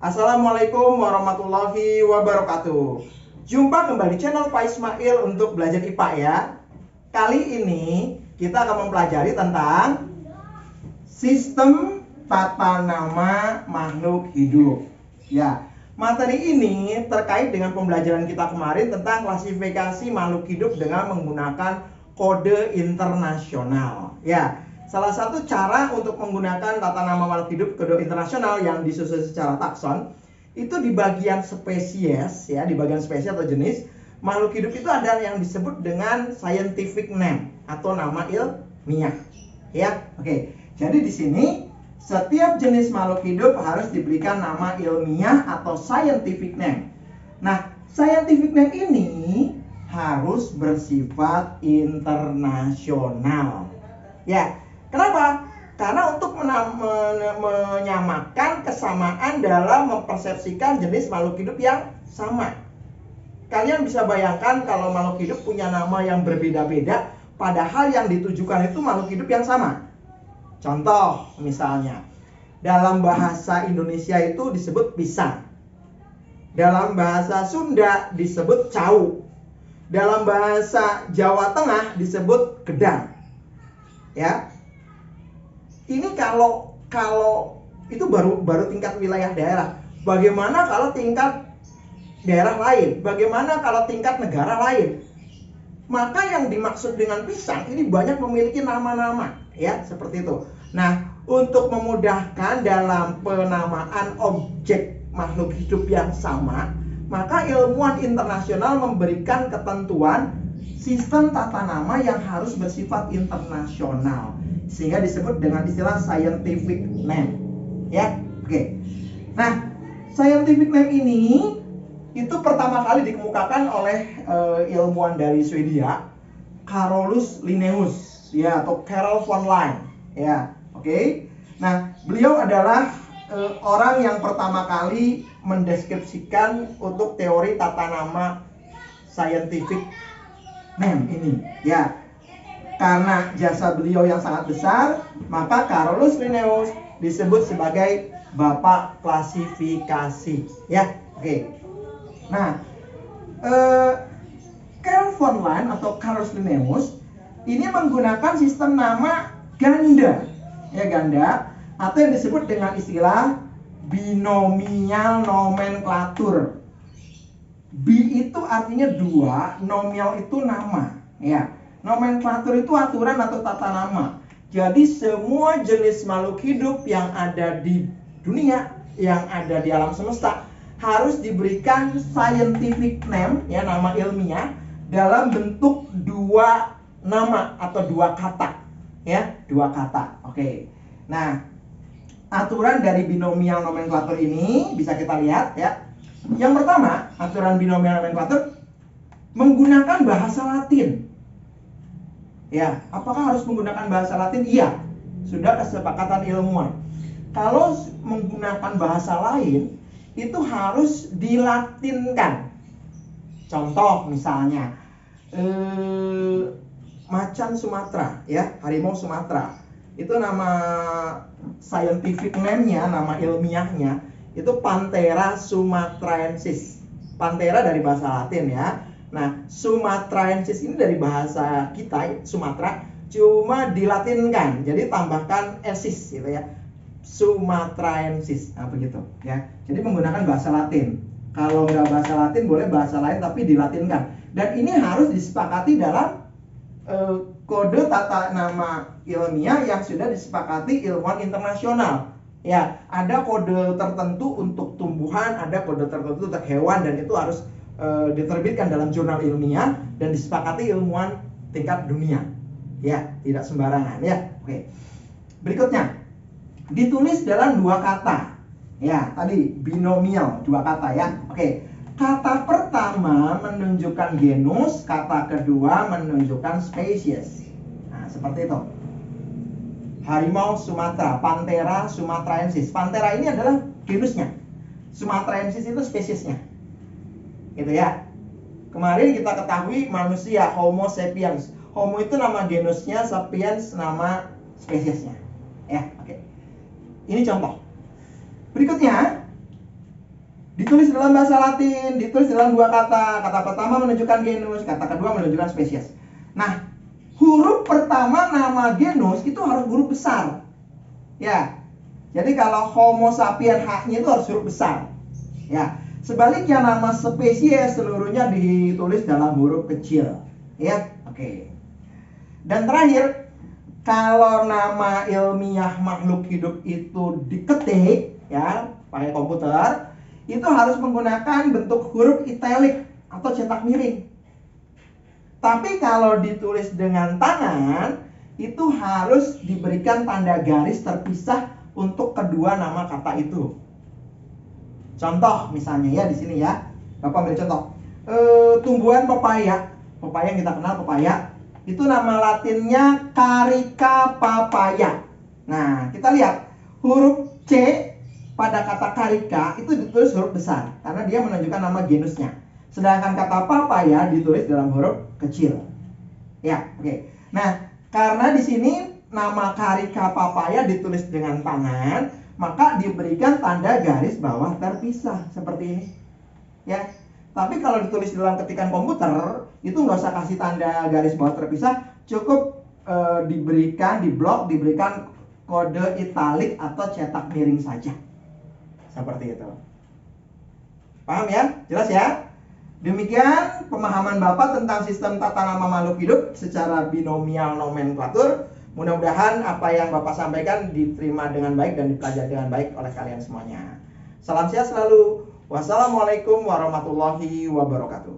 Assalamualaikum warahmatullahi wabarakatuh. Jumpa kembali channel Pak Ismail untuk belajar IPA ya. Kali ini kita akan mempelajari tentang sistem tata nama makhluk hidup. Ya, materi ini terkait dengan pembelajaran kita kemarin tentang klasifikasi makhluk hidup dengan menggunakan kode internasional. Ya, salah satu cara untuk menggunakan tata nama makhluk hidup kode internasional yang disusun secara takson itu di bagian spesies ya, di bagian spesies atau jenis makhluk hidup itu ada yang disebut dengan scientific name atau nama ilmiah. Ya, oke. Jadi di sini setiap jenis makhluk hidup harus diberikan nama ilmiah atau scientific name. Nah, scientific name ini harus bersifat internasional. Ya, kenapa? Karena untuk menyamakan kesamaan dalam mempersepsikan jenis makhluk hidup yang sama. Kalian bisa bayangkan kalau makhluk hidup punya nama yang berbeda-beda, padahal yang ditujukan itu makhluk hidup yang sama. Contoh misalnya, dalam bahasa Indonesia itu disebut pisang. Dalam bahasa Sunda disebut cau. Dalam bahasa Jawa Tengah disebut gedang. Ya. Ini kalau itu baru tingkat wilayah daerah. Bagaimana kalau tingkat daerah lain? Bagaimana kalau tingkat negara lain? Maka yang dimaksud dengan pisang ini banyak memiliki nama-nama, ya, seperti itu. Nah, untuk memudahkan dalam penamaan objek makhluk hidup yang sama, maka ilmuwan internasional memberikan ketentuan sistem tata nama yang harus bersifat internasional, sehingga disebut dengan istilah scientific name. Ya, oke. Nah, scientific name ini itu pertama kali dikemukakan oleh ilmuwan dari Swedia, Carolus Linnaeus, ya, atau Carol von Linné, ya, oke. Nah, beliau adalah orang yang pertama kali mendeskripsikan untuk teori tata nama scientific name ini, ya. Karena jasa beliau yang sangat besar, maka Carolus Linnaeus disebut sebagai bapak klasifikasi, ya, oke. Nah, Carol von Linné atau Carolus Linnaeus ini menggunakan sistem nama ganda, ya, ganda, atau yang disebut dengan istilah binomial nomenklatur. Bi itu artinya dua, nomial itu nama, ya. Nomenklatur itu aturan atau tata nama. Jadi semua jenis makhluk hidup yang ada di dunia, yang ada di alam semesta harus diberikan scientific name, ya, nama ilmiah dalam bentuk dua nama atau dua kata, ya, dua kata. Oke. Nah, aturan dari binomial nomenklatur ini bisa kita lihat, ya. Yang pertama, aturan binomial nomenklatur menggunakan bahasa Latin. Ya, apakah harus menggunakan bahasa Latin? Iya, sudah kesepakatan ilmuwan. Kalau menggunakan bahasa lain, itu harus dilatinkan. Contoh misalnya, macan Sumatera, ya, harimau Sumatera. Itu nama scientific name-nya, nama ilmiahnya, itu Panthera sumatraensis. Panthera dari bahasa Latin, ya. Nah, sumatraensis ini dari bahasa kita, Sumatera, cuma dilatinkan. Jadi tambahkan esis gitu, ya. Sumatraensis. Nah, begitu, ya. Jadi menggunakan bahasa Latin. Kalau nggak bahasa Latin, boleh bahasa lain tapi dilatinkan. Dan ini harus disepakati dalam kode tata nama ilmiah yang sudah disepakati ilmuwan internasional. Ya, ada kode tertentu untuk tumbuhan, ada kode tertentu untuk hewan, dan itu harus diterbitkan dalam jurnal ilmiah dan disepakati ilmuwan tingkat dunia. Ya, tidak sembarangan, ya. Oke. Berikutnya, ditulis dalam dua kata. Ya, tadi binomial dua kata, ya. Oke. Kata pertama menunjukkan genus, kata kedua menunjukkan spesies. Nah, seperti itu. Harimau Sumatera, Panthera sumatraensis. Panthera ini adalah genusnya. Sumatraensis itu spesiesnya. Gitu, ya. Kemarin kita ketahui manusia, Homo sapiens. Homo itu nama genusnya, sapiens nama spesiesnya. Ya, oke. Ini contoh. Berikutnya, Ditulis dalam bahasa Latin, ditulis dalam dua kata. Kata pertama menunjukkan genus, kata kedua menunjukkan spesies. Nah, huruf pertama nama genus itu harus huruf besar. Ya. Jadi kalau Homo sapien H-nya itu harus huruf besar. Ya. Sebaliknya nama spesies seluruhnya ditulis dalam huruf kecil. Ya. Oke. Dan terakhir, kalau nama ilmiah makhluk hidup itu diketik ya, pakai komputer, itu harus menggunakan bentuk huruf italic atau cetak miring. Tapi kalau ditulis dengan tangan, itu harus diberikan tanda garis terpisah untuk kedua nama kata itu. Contoh misalnya ya di sini ya, Bapak beri contoh. Tumbuhan pepaya, pepaya yang kita kenal pepaya, itu nama latinnya Carica papaya. Nah, kita lihat huruf C pada kata carica itu ditulis huruf besar karena dia menunjukkan nama genusnya. Sedangkan kata papaya ditulis dalam huruf kecil. Ya, oke. Nah, karena di sini nama carica papaya ditulis dengan tangan, maka diberikan tanda garis bawah terpisah seperti ini. Ya. Tapi kalau ditulis dalam ketikan komputer, itu nggak usah kasih tanda garis bawah terpisah, cukup diberikan di blok diberikan kode italik atau cetak miring saja. Seperti itu. Paham ya? Jelas ya? Demikian pemahaman Bapak tentang sistem tata nama makhluk hidup secara binomial nomenklatur. Mudah-mudahan apa yang Bapak sampaikan diterima dengan baik dan dipelajari dengan baik oleh kalian semuanya. Salam sehat selalu. Wassalamualaikum warahmatullahi wabarakatuh.